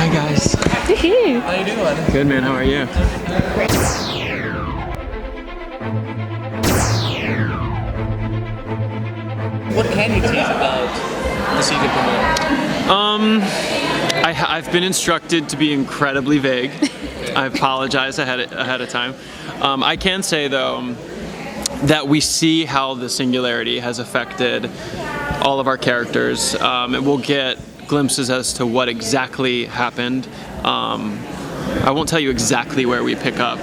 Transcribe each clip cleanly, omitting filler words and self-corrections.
Hi guys. How you doing? Good, man. How are you? What can you tease about the season premiere? I've been instructed to be incredibly vague. I apologize ahead of time. I can say though that we see how the singularity has affected all of our characters, and we'll get glimpses as to what exactly happened. I won't tell you exactly where we pick up,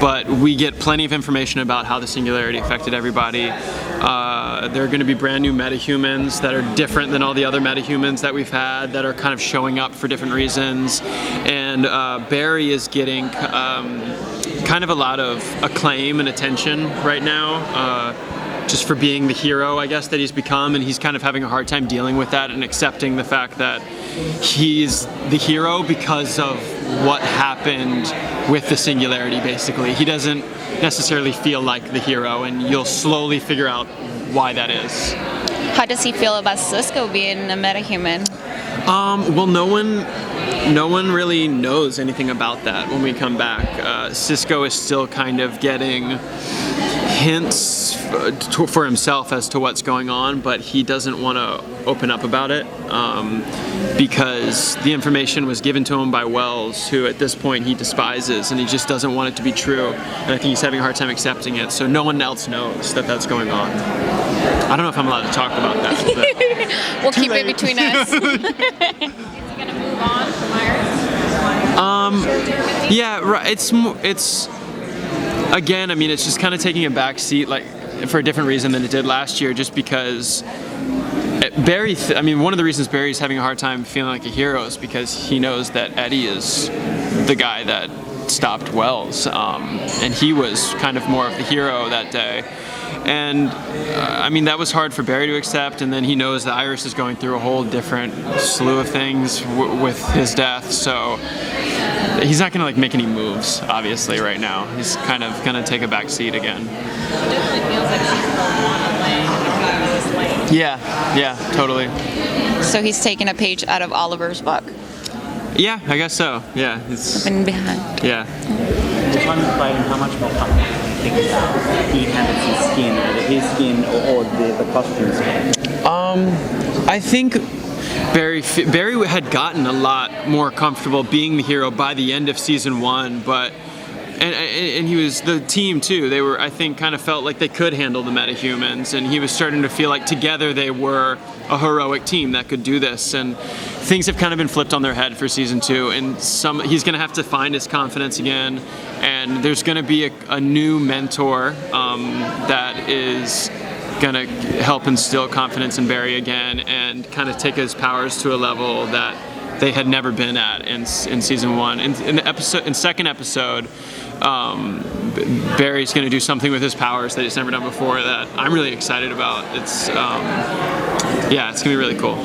but we get plenty of information about how the singularity affected everybody. There are going to be brand new metahumans that are different than all the other metahumans that we've had, that are kind of showing up for different reasons. And Barry is getting kind of a lot of acclaim and attention right now, just for being the hero, I guess, that he's become. And he's kind of having a hard time dealing with that and accepting the fact that he's the hero because of what happened with the singularity, basically. He doesn't necessarily feel like the hero, and you'll slowly figure out why that is. How does he feel about Cisco being a metahuman? Well, no one really knows anything about that when we come back. Cisco is still kind of getting hints for himself as to what's going on, but he doesn't want to open up about it because the information was given to him by Wells, who at this point he despises, and he just doesn't want it to be true. And I think he's having a hard time accepting it, so no one else knows that that's going on. I don't know if I'm allowed to talk about that. But we'll keep it between us. Is he gonna move on from Iris? Yeah, right. It's again, I mean, it's just kind of taking a back seat, like, for a different reason than it did last year, just because Barry, one of the reasons Barry's having a hard time feeling like a hero is because he knows that Eddie is the guy that stopped Wells, and he was kind of more of the hero that day. And that was hard for Barry to accept, and then he knows that Iris is going through a whole different slew of things with his death, so he's not gonna make any moves, obviously, right now. He's kind of gonna take a back seat again. It definitely feels like she's the one laying this lane. Yeah, totally. So he's taking a page out of Oliver's book. Yeah, I guess so. Yeah, it's Been behind. yeah. Just one question, how much more comfortable do you think he handles his skin, either his skin or the costume skin? I think Barry had gotten a lot more comfortable being the hero by the end of season 1, but and he was the team too. They were, I think, kind of felt like they could handle the metahumans, and he was starting to feel like together they were a heroic team that could do this. And things have kind of been flipped on their head for season 2, and he's going to have to find his confidence again. And there's going to be a new mentor that is going to help instill confidence in Barry again and kind of take his powers to a level that they had never been at in season 1. In the second episode, Barry's going to do something with his powers that he's never done before that I'm really excited about. It's it's going to be really cool.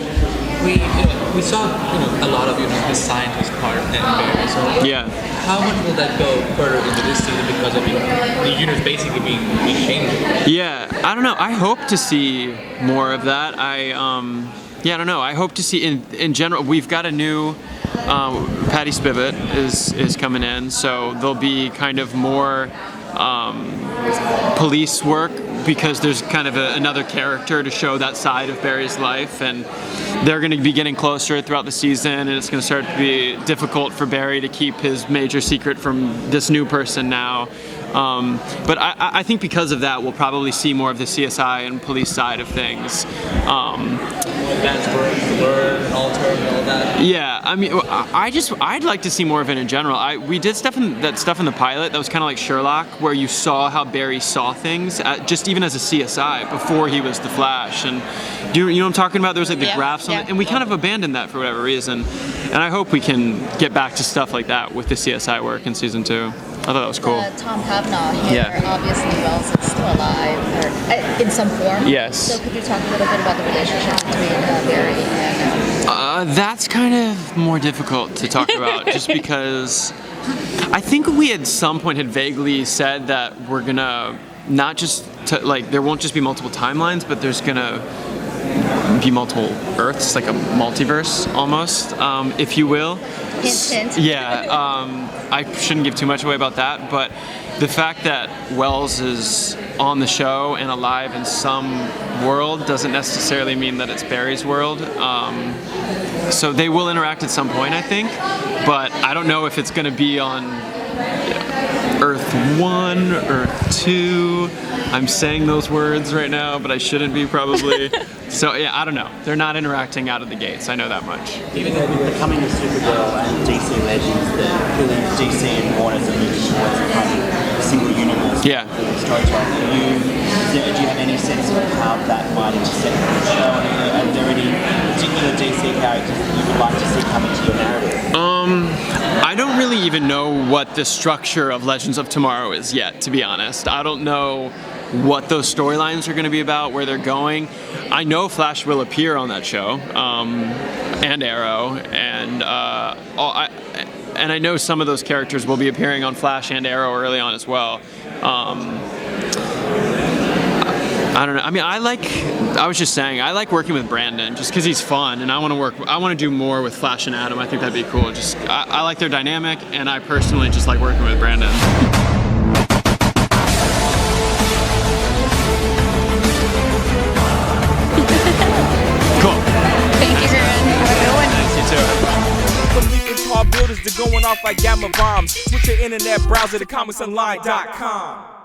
We saw a lot of the scientist part in Barry. So Yeah. how much will that go further into this season because of the universe basically being changed? Yeah, I don't know. I hope to see more of that. I don't know. I hope to see in general. We've got a new Patty Spivot is coming in, so there'll be kind of more police work because there's kind of another character to show that side of Barry's life, and they're going to be getting closer throughout the season, and it's going to start to be difficult for Barry to keep his major secret from this new person now. But I think because of that, we'll probably see more of the CSI and police side of things. Advanced word and alter and all that. Yeah, I'd like to see more of it in general. We did stuff in the pilot that was kind of like Sherlock, where you saw how Barry saw things, just even as a CSI before he was the Flash. And do you know what I'm talking about? There was the graphs on it, and we kind of abandoned that for whatever reason. And I hope we can get back to stuff like that with the CSI work in season 2. I thought that was cool. Tom Havnaugh here, obviously Wells is still alive, or in some form. Yes. So could you talk a little bit about the relationship between Barry and... That's kind of more difficult to talk about, just because I think we at some point had vaguely said that we're gonna not just there won't just be multiple timelines, but there's gonna be multiple Earths, like a multiverse almost, if you will. Hint, hint. Yeah, I shouldn't give too much away about that, but the fact that Wells is on the show and alive in some world doesn't necessarily mean that it's Barry's world. So they will interact at some point, I think, but I don't know if it's going to be on Earth 1, Earth 2. I'm saying those words right now, but I shouldn't be probably. So yeah, I don't know. They're not interacting out of the gates. I know that much. Even though with becoming a Supergirl and DC Legends, that really DC and Warner's are moving towards a kind of single universe. Yeah. Storytelling. Do you have any sense of how that might intersect with the show? Are there any particular DC characters that you would like to see coming to your narrative? I don't really even know what the structure of Legends of Tomorrow is yet, to be honest. I don't know what those storylines are going to be about, where they're going. I know Flash will appear on that show, and Arrow, and I know some of those characters will be appearing on Flash and Arrow early on as well. I don't know. I mean, I was just saying, I like working with Brandon just because he's fun, and I want to do more with Flash and Adam. I think that'd be cool. Just, I like their dynamic, and I personally just like working with Brandon. Cool. Thank you, Grant. Have a good one. Thanks, you too. From leaping tall buildings to going off like gamma bombs. Switch your internet browser to ComicsOnline.com.